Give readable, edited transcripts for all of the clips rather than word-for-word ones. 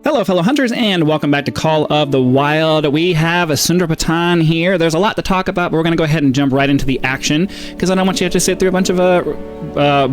Hello, fellow hunters, and welcome back to Call of the Wild. We have a Sundarpatan here. There's a lot to talk about, but we're going to go ahead and jump right into the action because I don't want you to have to sit through a bunch of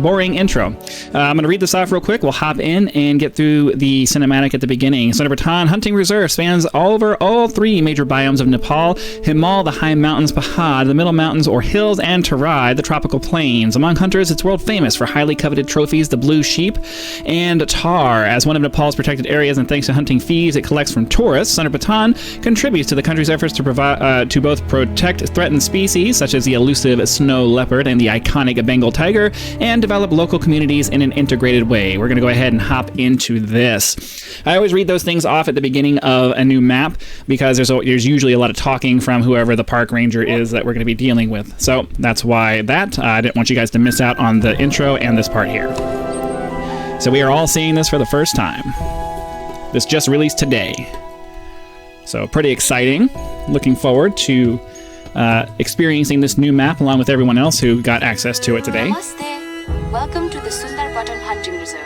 boring intro. I'm going to read this off real quick. We'll hop in and get through the cinematic at the beginning. Sundarpatan Hunting Reserve spans over all three major biomes of Nepal: Himal, the high mountains; Pahad, the middle mountains or hills; and Tarai, the tropical plains. Among hunters, it's world famous for highly coveted trophies, the blue sheep and tar. As one of Nepal's protected areas, and thanks to hunting fees it collects from tourists, Sundarpatan contributes to the country's efforts to provide to both protect threatened species such as the elusive snow leopard and the iconic Bengal tiger, and develop local communities in an integrated way. We're going to go ahead and hop into this. I always read those things off at the beginning of a new map because there's usually a lot of talking from whoever the park ranger is that we're going to be dealing with. So that's why I didn't want you guys to miss out on the intro and this part here. So we are all seeing this for the first time. This just released today. So pretty exciting. Looking forward to experiencing this new map along with everyone else who got access to it today. Namaste. Welcome to the Sundarpatan Hunting Reserve.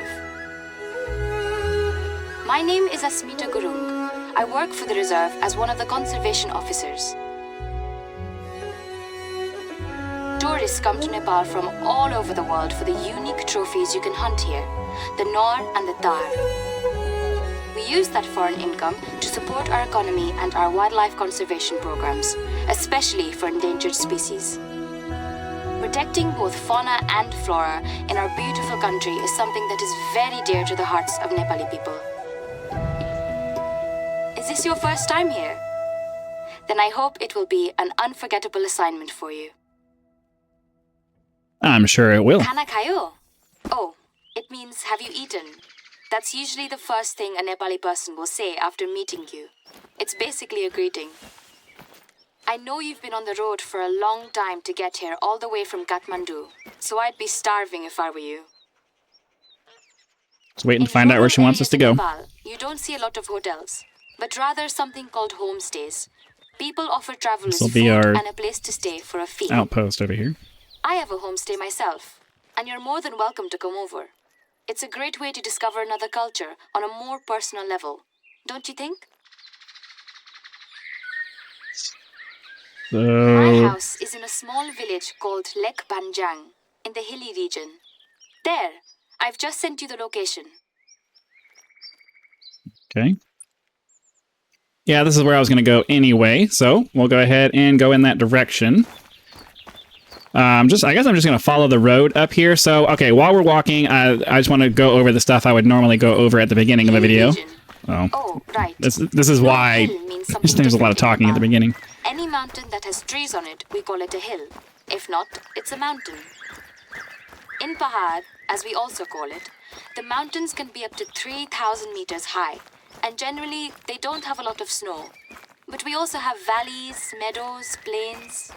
My name is Asmita Gurung. I work for the reserve as one of the conservation officers. Tourists come to Nepal from all over the world for the unique trophies you can hunt here, the Nor and the Tar. We use that foreign income to support our economy and our wildlife conservation programs, especially for endangered species. Protecting both fauna and flora in our beautiful country is something that is very dear to the hearts of Nepali people. Is this your first time here? Then I hope it will be an unforgettable assignment for you. I'm sure it will. Khana khayo? Oh, it means have you eaten? That's usually the first thing a Nepali person will say after meeting you. It's basically a greeting. I know you've been on the road for a long time to get here all the way from Kathmandu, so I'd be starving if I were you. Let's wait and find out where she wants us to go. Nepal, you don't see a lot of hotels, but rather something called homestays. People offer travelers food and a place to stay for a fee. Outpost over here. I have a homestay myself, and you're more than welcome to come over. It's a great way to discover another culture on a more personal level, don't you think? My house is in a small village called Lek Banjang in the hilly region. There, I've just sent you the location. Okay. Yeah, this is where I was going to go anyway, so we'll go ahead and go in that direction. I guess I'm just going to follow the road up here. So, okay, while we're walking, I just want to go over the stuff I would normally go over at the beginning of a video. Oh, right. This is why there's a lot of talking at the beginning. Any mountain that has trees on it, we call it a hill. If not, it's a mountain. In Pahad, as we also call it, the mountains can be up to 3,000 meters high, and generally they don't have a lot of snow. But we also have valleys, meadows, plains.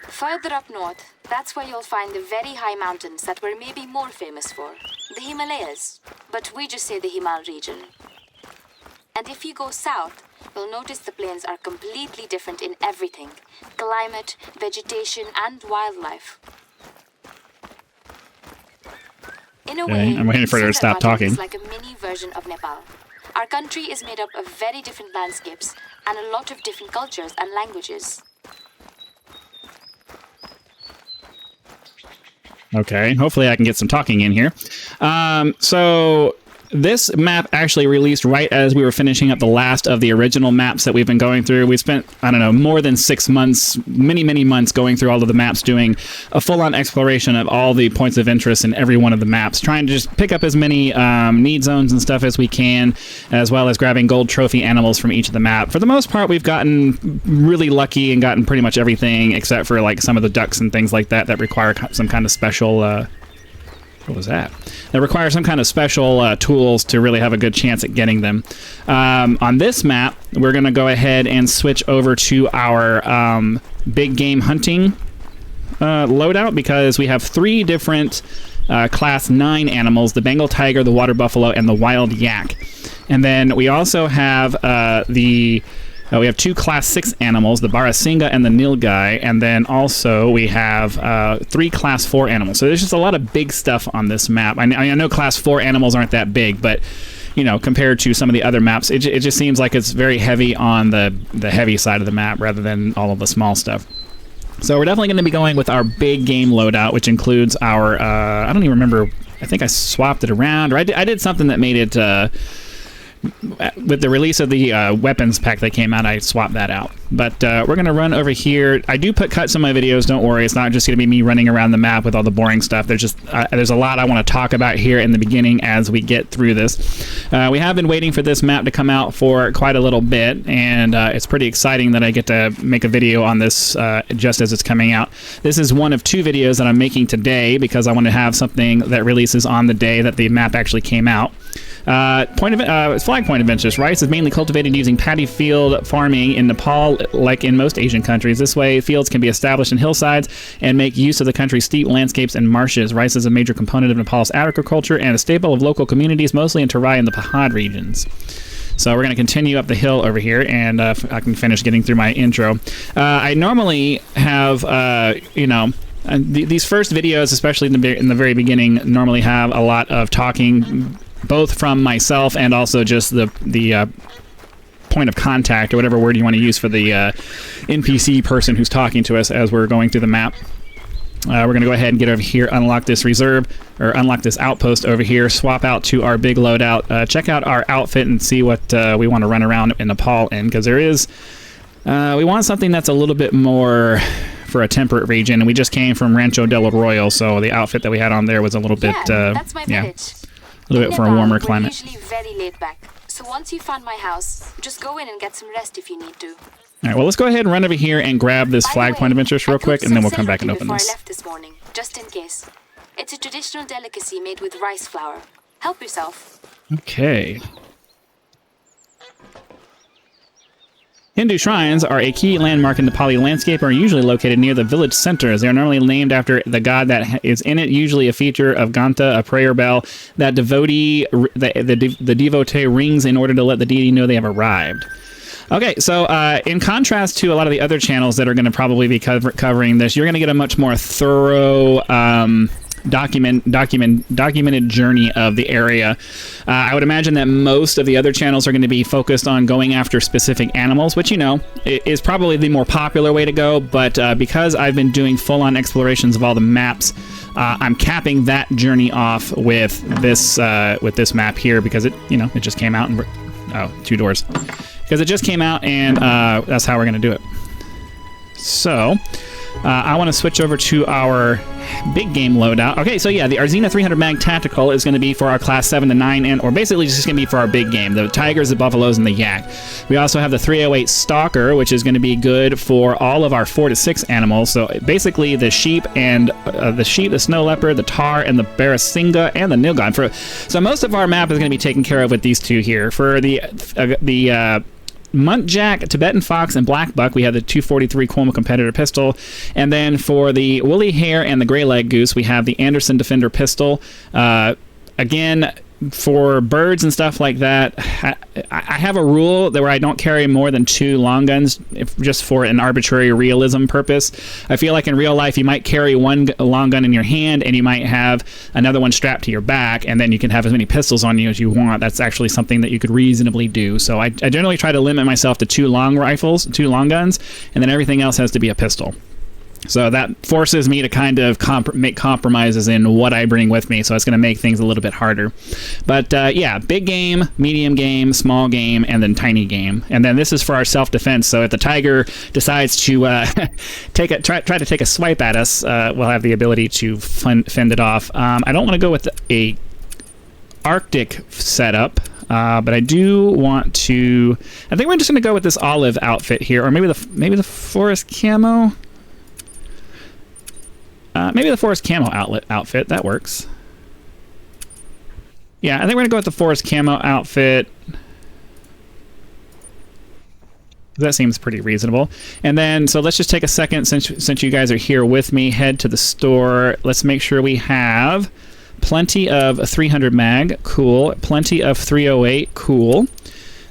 Further up north, that's where you'll find the very high mountains that we're maybe more famous for, the Himalayas, but we just say the Himal region. And if you go south, you'll notice the plains are completely different in everything: climate, vegetation, and wildlife. In a way, I'm waiting for her to stop talking. It's like a mini version of Nepal. Our country is made up of very different landscapes and a lot of different cultures and languages. Okay, hopefully I can get some talking in here. So this map actually released right as we were finishing up the last of the original maps that we've been going through. We spent, I don't know, more than 6 months, many months going through all of the maps, doing a full-on exploration of all the points of interest in every one of the maps, trying to just pick up as many need zones and stuff as we can, as well as grabbing gold trophy animals from each of the map. For the most part, we've gotten really lucky and gotten pretty much everything except for like some of the ducks and things like that that require some kind of special what was that? That requires some kind of special tools to really have a good chance at getting them. On this map, we're going to go ahead and switch over to our big game hunting loadout because we have 3 different class 9 animals: the Bengal tiger, the water buffalo, and the wild yak. And then we also have the We have 2 Class 6 animals, the Barasingha and the Nilgai, and then also we have 3 Class 4 animals. So there's just a lot of big stuff on this map. I know Class 4 animals aren't that big, but you know, compared to some of the other maps, it just seems like it's very heavy on the heavy side of the map rather than all of the small stuff. So we're definitely going to be going with our big game loadout, which includes our, I don't even remember, I think I swapped it around, or I did something that made it, with the release of the weapons pack that came out, I swapped that out. But we're going to run over here. I do put cuts in my videos, don't worry. It's not just going to be me running around the map with all the boring stuff. There's just there's a lot I want to talk about here in the beginning as we get through this. We have been waiting for this map to come out for quite a little bit, and it's pretty exciting that I get to make a video on this just as it's coming out. This is one of 2 videos that I'm making today because I want to have something that releases on the day that the map actually came out. Flag point of interest. Rice is mainly cultivated using paddy field farming in Nepal, like in most Asian countries. This way, fields can be established in hillsides and make use of the country's steep landscapes and marshes. Rice is a major component of Nepal's agriculture and a staple of local communities, mostly in Terai and the Pahad regions. So we're going to continue up the hill over here, and I can finish getting through my intro. I normally have, you know, these first videos, especially in the very beginning, normally have a lot of talking, both from myself and also just the point of contact, or whatever word you want to use for the NPC person who's talking to us as we're going through the map. We're going to go ahead and get over here, unlock this reserve, or unlock this outpost over here, swap out to our big loadout, check out our outfit and see what we want to run around in Nepal in, because there is, we want something that's a little bit more for a temperate region, and we just came from Rancho del Arroyo, so the outfit that we had on there was a little bit, that's my village. A little bit for a warmer climate. We're usually very laid back, so once you find my house, just go in and get some rest if you need to. All right, well, let's go ahead and run over here and grab this flag point of interest real quick, and then we'll come back and open this. I left this morning, just in case. It's a traditional delicacy made with rice flour. Help yourself. Okay. Hindu shrines are a key landmark in Nepali landscape and are usually located near the village centers. They are normally named after the god that is in it, usually a feature of Ganta, a prayer bell that the devotee rings in order to let the deity know they have arrived. Okay, so in contrast to a lot of the other channels that are going to probably be covering this, you're going to get a much more thorough documented journey of the area. I would imagine that most of the other channels are going to be focused on going after specific animals, which, you know, is probably the more popular way to go, but because I've been doing full-on explorations of all the maps, I'm capping that journey off with this map here, because it just came out, and 2 doors, because it just came out, and that's how we're going to do it. So I want to switch over to our big game loadout. Okay, so yeah, the Arzina 300 mag tactical is going to be for our class 7 to 9, and or basically just going to be for our big game, the tigers, the buffaloes, and the yak. We also have the 308 stalker, which is going to be good for all of our 4 to 6 animals. So basically the sheep and the snow leopard, the tar, and the barasingha, and the nilgai. So most of our map is going to be taken care of with these 2 here. For the Muntjac, Tibetan Fox, and Black Buck, we have the 243 Cuomo Competitor pistol. And then for the Woolly Hare and the Gray Leg Goose, we have the Anderson Defender pistol. Again, for birds and stuff like that, I have a rule where I don't carry more than 2 long guns, just for an arbitrary realism purpose. I feel like in real life you might carry 1 long gun in your hand and you might have another one strapped to your back, and then you can have as many pistols on you as you want. That's actually something that you could reasonably do. So I generally try to limit myself to 2 long guns, and then everything else has to be a pistol. So that forces me to kind of make compromises in what I bring with me, so it's going to make things a little bit harder. But yeah, big game, medium game, small game, and then tiny game. And then this is for our self-defense, so if the tiger decides to try to take a swipe at us, we'll have the ability to fend it off. I don't want to go with a Arctic setup, but I do want to... I think we're just going to go with this olive outfit here, or maybe the forest camo. Maybe the forest camo outfit. That works. Yeah, I think we're going to go with the forest camo outfit. That seems pretty reasonable. And then, so let's just take a second, since you guys are here with me, head to the store. Let's make sure we have plenty of 300 mag. Cool. Plenty of 308. Cool.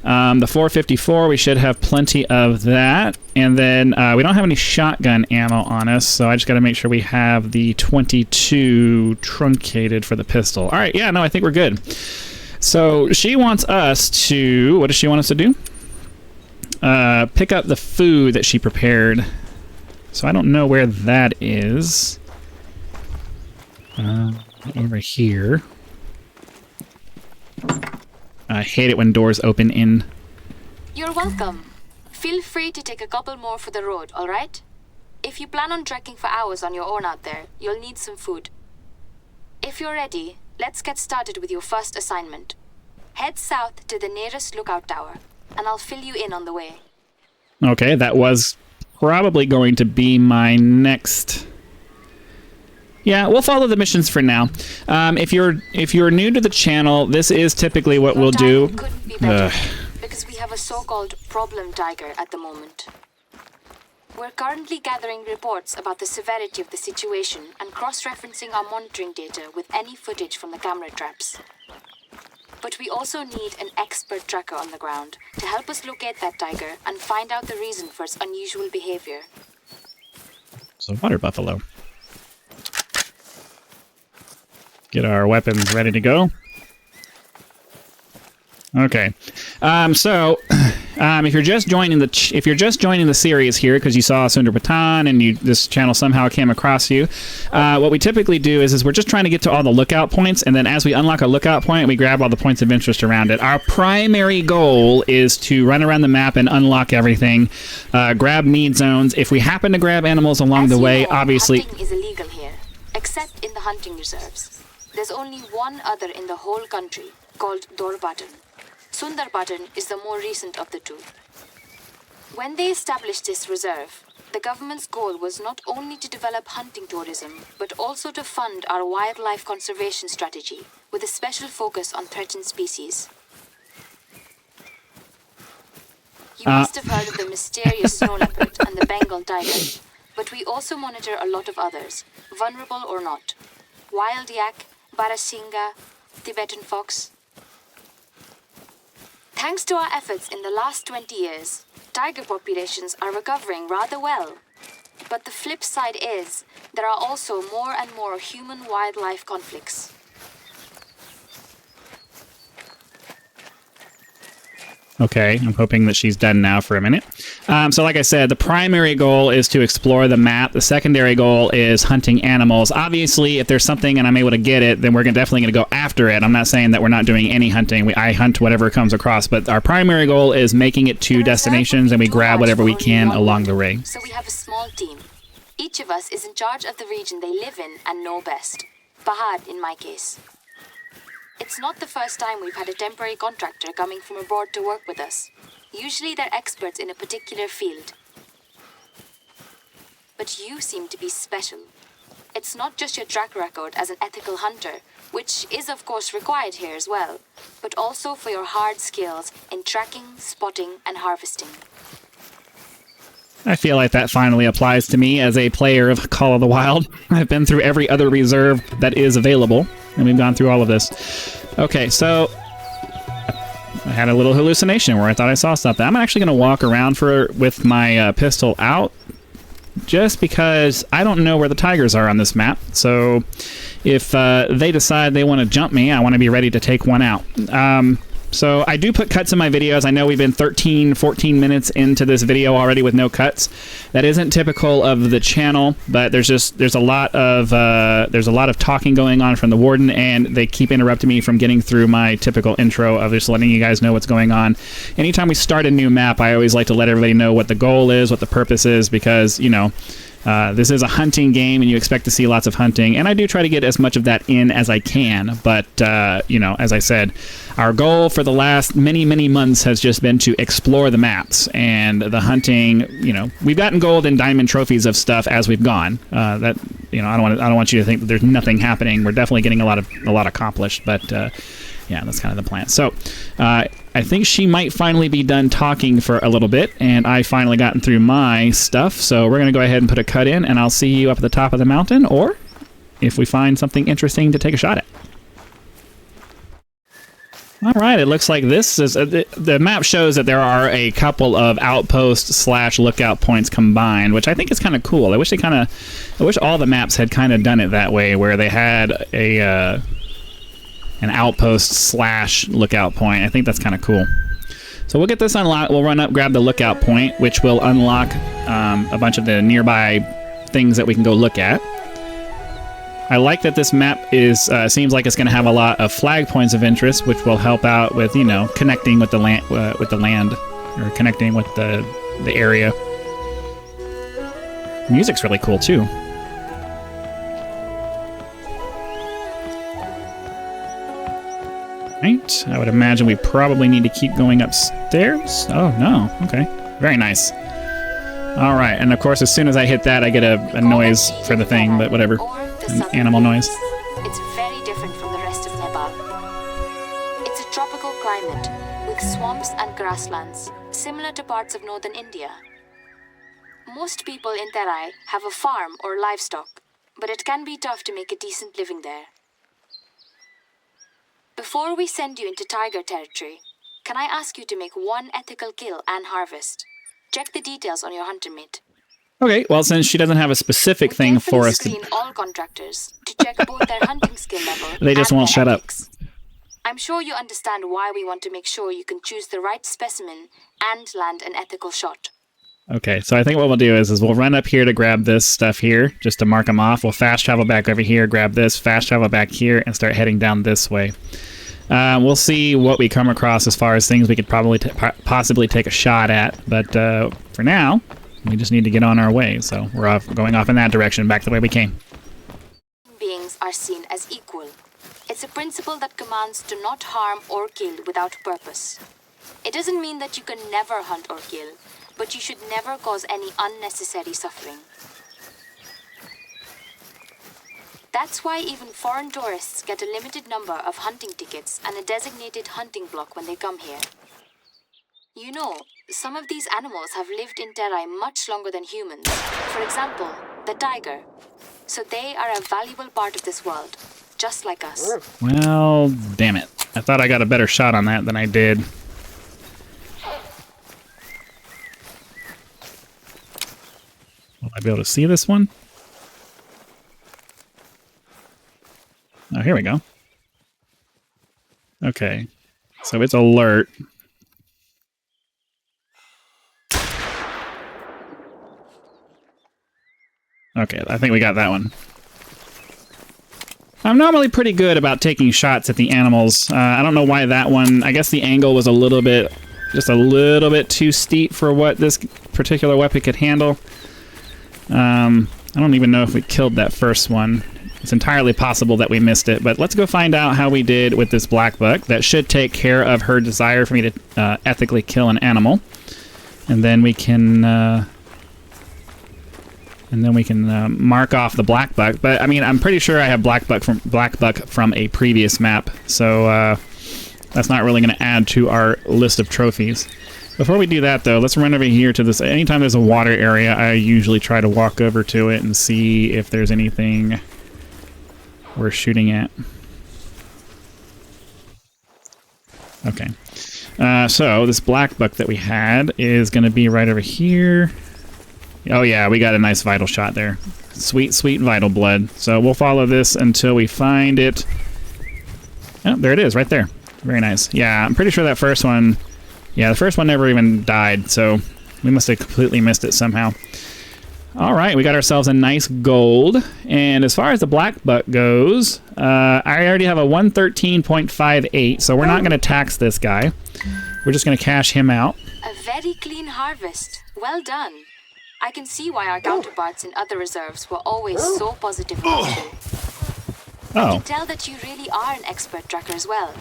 The 454, we should have plenty of that. And then we don't have any shotgun ammo on us, so I just got to make sure we have the 22 truncated for the pistol. All right, yeah, no, I think we're good. So she wants us to... What does she want us to do? Pick up the food that she prepared. So I don't know where that is. Over here. I hate it when doors open in. You're welcome. Feel free to take a couple more for the road, alright? If you plan on trekking for hours on your own out there, you'll need some food. If you're ready, let's get started with your first assignment. Head south to the nearest lookout tower, and I'll fill you in on the way. Okay, that was probably going to be my next... Yeah, we'll follow the missions for now. If you're new to the channel, this is typically what we'll do. Couldn't be better, because we have a so-called problem tiger at the moment. We're currently gathering reports about the severity of the situation and cross-referencing our monitoring data with any footage from the camera traps. But we also need an expert tracker on the ground to help us locate that tiger and find out the reason for its unusual behavior. So, water buffalo. Get our weapons ready to go. Okay, if you're just joining the series here because you saw Sundarpatan and this channel somehow came across you, what we typically do is we're just trying to get to all the lookout points, and then as we unlock a lookout point, we grab all the points of interest around it. Our primary goal is to run around the map and unlock everything, grab need zones. If we happen to grab animals along the way, obviously hunting is illegal here, except in the hunting reserves. There's only one other in the whole country, called Sundarpatan. Sundarpatan is the more recent of the two. When they established this reserve, the government's goal was not only to develop hunting tourism, but also to fund our wildlife conservation strategy, with a special focus on threatened species. You must have heard of the mysterious snow leopard and the Bengal tiger, but we also monitor a lot of others, vulnerable or not. Wild yak, Barasingha, Tibetan fox. Thanks to our efforts in the last 20 years, tiger populations are recovering rather well. But the flip side is, there are also more and more human-wildlife conflicts. Okay, I'm hoping that she's done now for a minute. So like I said, the primary goal is to explore the map. The secondary goal is hunting animals. Obviously, if there's something and I'm able to get it, then we're definitely going to go after it. I'm not saying that we're not doing any hunting. I hunt whatever comes across, but our primary goal is making it to destinations and we grab whatever we can along the way. So we have a small team. Each of us is in charge of the region they live in and know best. Bahad in my case. It's not the first time we've had a temporary contractor coming from abroad to work with us. Usually they're experts in a particular field. But you seem to be special. It's not just your track record as an ethical hunter, which is of course required here as well, but also for your hard skills in tracking, spotting, and harvesting. I feel like that finally applies to me as a player of Call of the Wild. I've been through every other reserve that is available, and we've gone through all of this. Okay, so I had a little hallucination where I thought I saw something. I'm actually going to walk around with my pistol out, just because I don't know where the tigers are on this map. So if they decide they want to jump me, I want to be ready to take one out. So I do put cuts in my videos. I know we've been 13, 14 minutes into this video already with no cuts. That isn't typical of the channel, but there's a lot of talking going on from the warden, and they keep interrupting me from getting through my typical intro of just letting you guys know what's going on. Anytime we start a new map, I always like to let everybody know what the goal is, what the purpose is, because, you know, this is a hunting game and you expect to see lots of hunting, and I do try to get as much of that in as I can, but you know, as I said, our goal for the last many months has just been to explore the maps, and the hunting, you know, we've gotten gold and diamond trophies of stuff as we've gone. That, you know, I don't want you to think that there's nothing happening. We're definitely getting a lot accomplished, but yeah, that's kind of the plan. So I think she might finally be done talking for a little bit, and I finally gotten through my stuff, so we're going to go ahead and put a cut in, and I'll see you up at the top of the mountain, or if we find something interesting to take a shot at. All right, it looks like this is the map shows that there are a couple of outposts / lookout points combined, which I think is kind of cool. I wish all the maps had kind of done it that way, where they had an outpost / lookout point. I think that's kind of cool. So we'll get this unlocked. We'll run up, grab the lookout point, which will unlock a bunch of the nearby things that we can go look at. I like that this map is seems like it's going to have a lot of flag points of interest, which will help out with, you know, connecting with the land, or connecting with the area. Music's really cool too. Right, I would imagine we probably need to keep going upstairs. Oh no, okay, very nice. All right, and of course, as soon as I hit that, I get a noise for the thing, but whatever. An animal noise. It's very different from the rest of Nepal. It's a tropical climate with swamps and grasslands, similar to parts of northern India. Most people in Terai have a farm or livestock, but it can be tough to make a decent living there. Before we send you into tiger territory, can I ask you to make one ethical kill and harvest? Check the details on your hunter mate. Okay, well, since she doesn't have a specific thing for us to... screen all contractors to check both their hunting skill level They just won't shut up. I'm sure you understand why we want to make sure you can choose the right specimen and land an ethical shot. Okay, so I think what we'll do is we'll run up here to grab this stuff here, just to mark them off. We'll fast travel back over here, grab this, fast travel back here, and start heading down this way. We'll see what we come across as far as things we could probably possibly take a shot at, but for now... we just need to get on our way, so we're going off in that direction, back the way we came. Beings are seen as equal. It's a principle that commands to not harm or kill without purpose. It doesn't mean that you can never hunt or kill, but you should never cause any unnecessary suffering. That's why even foreign tourists get a limited number of hunting tickets and a designated hunting block when they come here. You know, some of these animals have lived in Terai much longer than humans. For example, the tiger. So they are a valuable part of this world, just like us. Well, damn it. I thought I got a better shot on that than I did. Will I be able to see this one? Oh, here we go. Okay. So it's alert. Okay, I think we got that one. I'm normally pretty good about taking shots at the animals. I don't know why that one... I guess the angle was just a little bit too steep for what this particular weapon could handle. I don't even know if we killed that first one. It's entirely possible that we missed it, but let's go find out how we did with this black buck. That should take care of her desire for me to ethically kill an animal. And then we can... mark off the black buck. But I mean, I'm pretty sure I have black buck from a previous map, so that's not really going to add to our list of trophies. Before we do that, though, let's run over here to this. Anytime there's a water area, I usually try to walk over to it and see if there's anything we're shooting at. Okay. So this black buck that we had is going to be right over here. Oh yeah, we got a nice vital shot there. Sweet, sweet vital blood. So we'll follow this until we find it. Oh, there it is, right there. Very nice. Yeah, I'm pretty sure that first one... yeah, the first one never even died, so we must have completely missed it somehow. Alright, we got ourselves a nice gold. And as far as the black buck goes, I already have a 113.58, so we're not going to tax this guy. We're just going to cash him out. A very clean harvest. Well done. I can see why our counterparts in other reserves were always so positive about you. I can tell that you really are an expert tracker as well.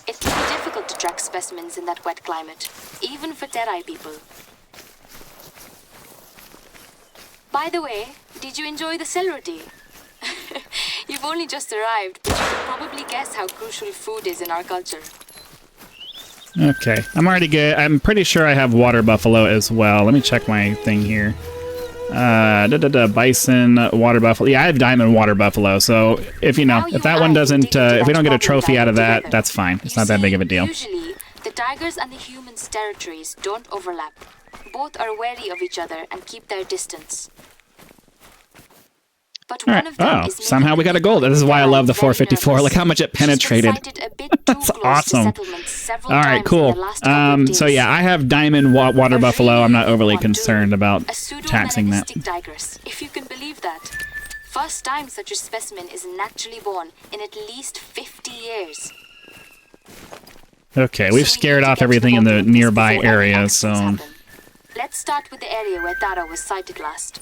It can be difficult to track specimens in that wet climate, even for Terai people. By the way, did you enjoy the celery? You've only just arrived, but you can probably guess how crucial food is in our culture. Okay, I'm already good. I'm pretty sure I have water buffalo as well. Let me check my thing here. Bison, water buffalo. Yeah, I have diamond water buffalo. So if if that one doesn't, if we don't get a trophy out of that, that's fine. It's not that big of a deal. Usually, the tigers and the humans' territories don't overlap. Both are wary of each other and keep their distance. But one of them is somehow we got a gold. This is why I love the 454. Look how much it penetrated. That's awesome. All right, cool. So yeah, I have diamond water buffalo. I'm not overly concerned about taxing that. Digress, if you can believe that. First time such a specimen is naturally born in at least 50 years. Okay, we've scared off everything in the nearby area, so... Let's start with the area where Tara was sighted last.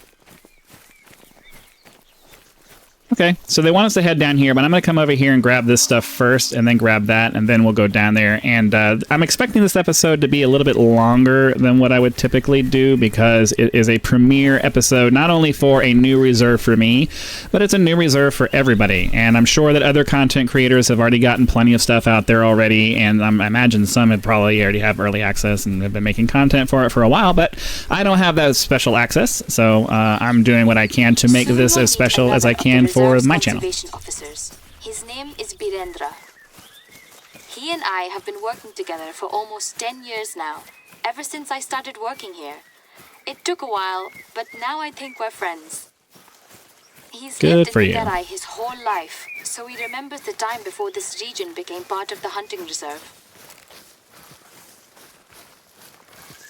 Okay, so they want us to head down here, but I'm going to come over here and grab this stuff first, and then grab that, and then we'll go down there. And I'm expecting this episode to be a little bit longer than what I would typically do, because it is a premiere episode, not only for a new reserve for me, but it's a new reserve for everybody. And I'm sure that other content creators have already gotten plenty of stuff out there already, and I imagine some have probably already have early access and have been making content for it for a while, but I don't have that special access, so I'm doing what I can to make this as special as I can for my channel. Officers. His name is Birendra. He and I have been working together for almost 10 years now, ever since I started working here. It took a while, but now I think we're friends. He's lived in Gunthrek his whole life, so he remembers the time before this region became part of the hunting reserve.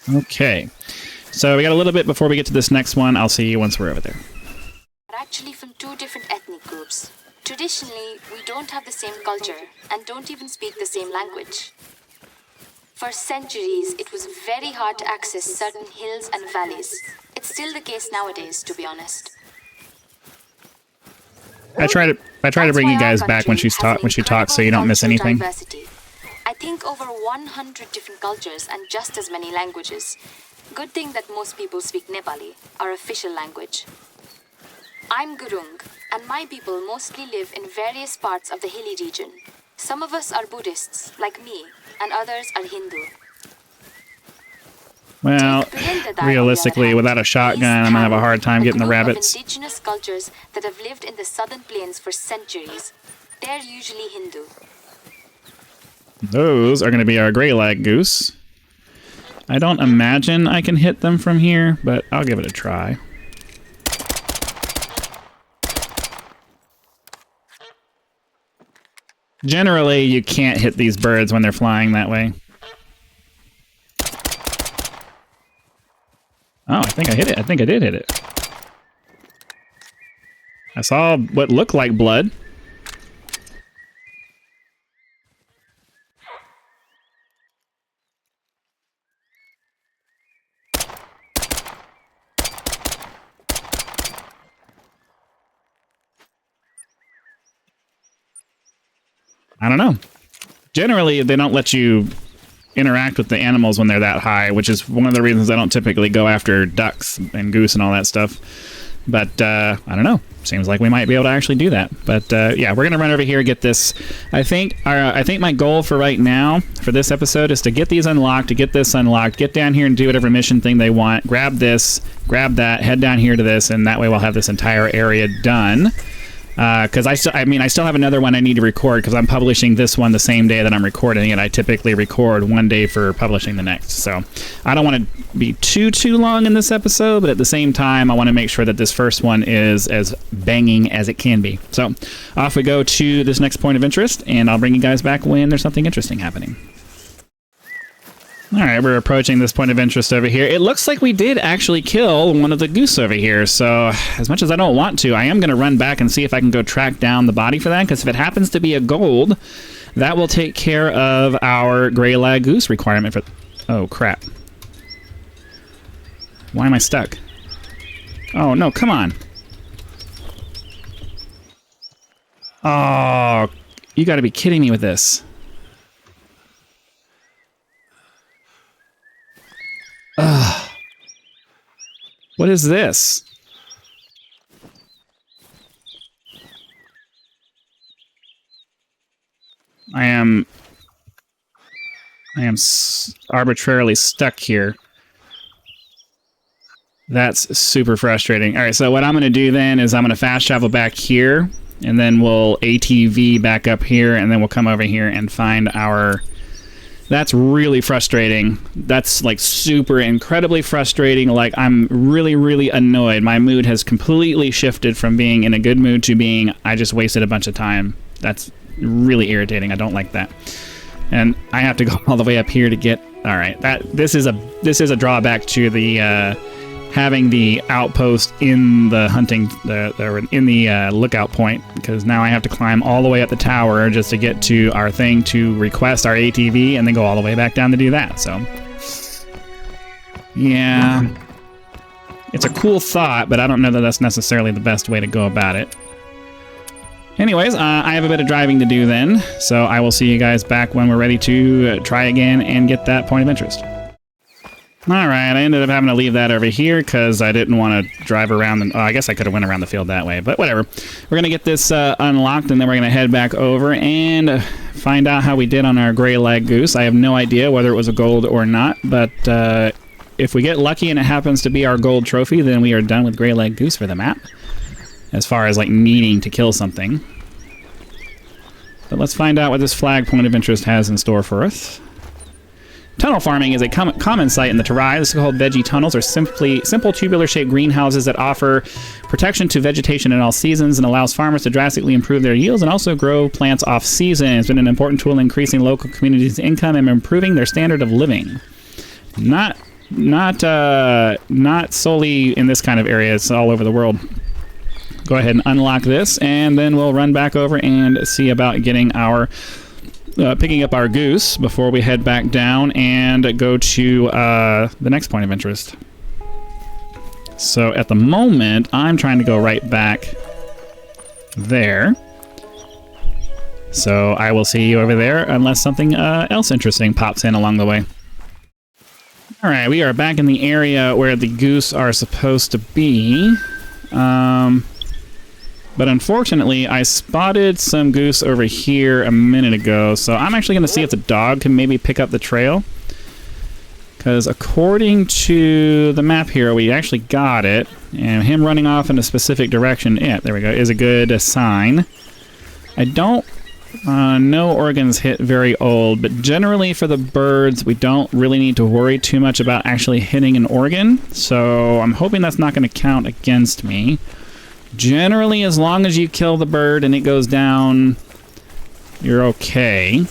Okay, so we got a little bit before we get to this next one. I'll see you once we're over there. Actually from two different ethnic groups. Traditionally, we don't have the same culture and don't even speak the same language. For centuries, it was very hard to access certain hills and valleys. It's still the case nowadays, to be honest. I try to bring you guys back when she talks, so you don't miss anything. Diversity. I think over 100 different cultures and just as many languages. Good thing that most people speak Nepali, our official language. I'm Gurung, and my people mostly live in various parts of the hilly region. Some of us are Buddhists, like me, and others are Hindu. Well, realistically, without a shotgun, I'm gonna have a hard time getting the rabbits. Indigenous cultures that have lived in the southern plains for centuries. They're usually Hindu. Those are gonna be our gray-lag goose. I don't imagine I can hit them from here, but I'll give it a try. Generally, you can't hit these birds when they're flying that way. Oh, I think I hit it. I think I did hit it. I saw what looked like blood. I don't know. Generally, they don't let you interact with the animals when they're that high, which is one of the reasons I don't typically go after ducks and goose and all that stuff. But, I don't know. Seems like we might be able to actually do that. But, yeah, we're going to run over here and get this. I think my goal for right now, for this episode, is to get these unlocked, to get this unlocked, get down here and do whatever mission thing they want, grab this, grab that, head down here to this, and that way we'll have this entire area done. Because I still have another one I need to record because I'm publishing this one the same day that I'm recording it. I typically record one day for publishing the next. So I don't want to be too long in this episode, but at the same time, I want to make sure that this first one is as banging as it can be. So off we go to this next point of interest, and I'll bring you guys back when there's something interesting happening. All right, we're approaching this point of interest over here. It looks like we did actually kill one of the goose over here, so as much as I don't want to, I am going to run back and see if I can go track down the body for that, because if it happens to be a gold, that will take care of our gray lag goose requirement for... Oh, crap. Why am I stuck? Oh, no, come on. Oh, you got to be kidding me with this. Ugh. What is this? I am arbitrarily stuck here. That's super frustrating. All right, so what I'm going to do then is I'm going to fast travel back here, and then we'll ATV back up here, and then we'll come over here and find our... That's really frustrating. That's like super incredibly frustrating. Like, I'm really, really annoyed. My mood has completely shifted from being in a good mood to being, I just wasted a bunch of time. That's really irritating. I don't like that. And I have to go all the way up here to get... All right, this is a drawback to the having the outpost in the hunting in the lookout point, because now I have to climb all the way up the tower just to get to our thing to request our ATV, and then go all the way back down to do that. So yeah, it's a cool thought, but I don't know that that's necessarily the best way to go about it. Anyways, I have a bit of driving to do then, so I will see you guys back when we're ready to try again and get that point of interest. Alright, I ended up having to leave that over here because I didn't want to drive around. And, I guess I could have went around the field that way, but whatever. We're going to get this unlocked, and then we're going to head back over and find out how we did on our gray lag goose. I have no idea whether it was a gold or not, but if we get lucky and it happens to be our gold trophy, then we are done with gray lag goose for the map, as far as like needing to kill something. But let's find out what this flag point of interest has in store for us. Tunnel farming is a common sight in the Terai. This is called veggie tunnels, or simple tubular-shaped greenhouses that offer protection to vegetation in all seasons and allows farmers to drastically improve their yields and also grow plants off-season. It's been an important tool in increasing local communities' income and improving their standard of living. Not solely in this kind of area. It's all over the world. Go ahead and unlock this, and then we'll run back over and see about getting our... picking up our goose before we head back down and go to the next point of interest. So at the moment, I'm trying to go right back there. So I will see you over there unless something else interesting pops in along the way. Alright, we are back in the area where the goose are supposed to be. But unfortunately, I spotted some goose over here a minute ago, so I'm actually going to see if the dog can maybe pick up the trail. Because according to the map here, we actually got it, and him running off in a specific direction, yeah, there we go, is a good sign. I don't know Oregon's hit very old, but generally for the birds, we don't really need to worry too much about actually hitting an organ, so I'm hoping that's not going to count against me. Generally, as long as you kill the bird and it goes down, you're okay.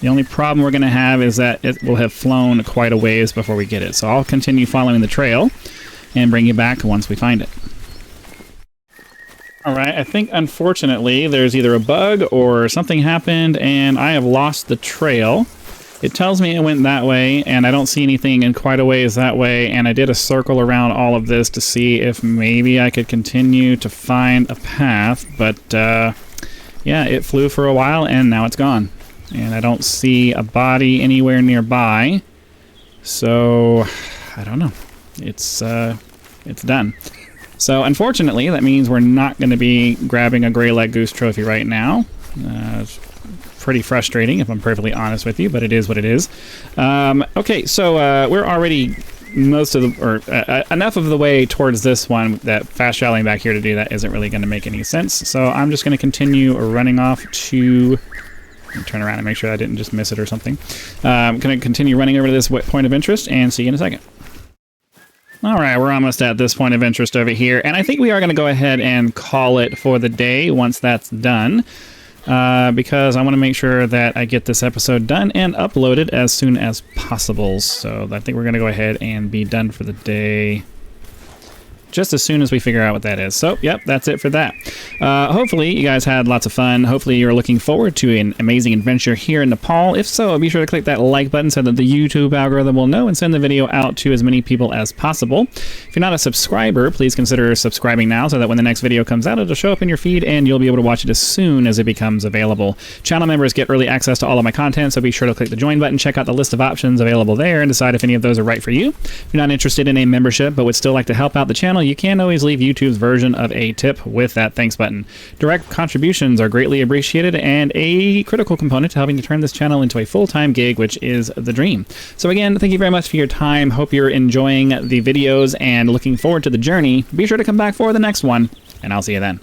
The only problem we're going to have is that it will have flown quite a ways before we get it. So I'll continue following the trail and bring you back once we find it. Alright, I think unfortunately there's either a bug or something happened and I have lost the trail. It tells me it went that way, and I don't see anything in quite a ways that way, and I did a circle around all of this to see if maybe I could continue to find a path, but yeah, it flew for a while, and now it's gone. And I don't see a body anywhere nearby, so I don't know. It's done. So unfortunately, that means we're not going to be grabbing a gray leg goose trophy right now. It's pretty frustrating, if I'm perfectly honest with you, but it is what it is. Okay, so we're already enough of the way towards this one that fast traveling back here to do that isn't really going to make any sense. So I'm just going to continue running off to... turn around and make sure I didn't just miss it or something. I'm going to continue running over to this point of interest and see you in a second. Alright, we're almost at this point of interest over here, and I think we are going to go ahead and call it for the day once that's done. Because I want to make sure that I get this episode done and uploaded as soon as possible. So I think we're going to go ahead and be done for the day just as soon as we figure out what that is. So, yep, that's it for that. Hopefully, you guys had lots of fun. Hopefully, you're looking forward to an amazing adventure here in Nepal. If so, be sure to click that like button so that the YouTube algorithm will know and send the video out to as many people as possible. If you're not a subscriber, please consider subscribing now so that when the next video comes out, it'll show up in your feed and you'll be able to watch it as soon as it becomes available. Channel members get early access to all of my content, so be sure to click the join button, check out the list of options available there, and decide if any of those are right for you. If you're not interested in a membership but would still like to help out the channel, channel, you can always leave YouTube's version of a tip with that thanks button. Direct contributions are greatly appreciated and a critical component to helping to turn this channel into a full-time gig, which is the dream. So again, thank you very much for your time. Hope you're enjoying the videos and looking forward to the journey. Be sure to come back for the next one, and I'll see you then.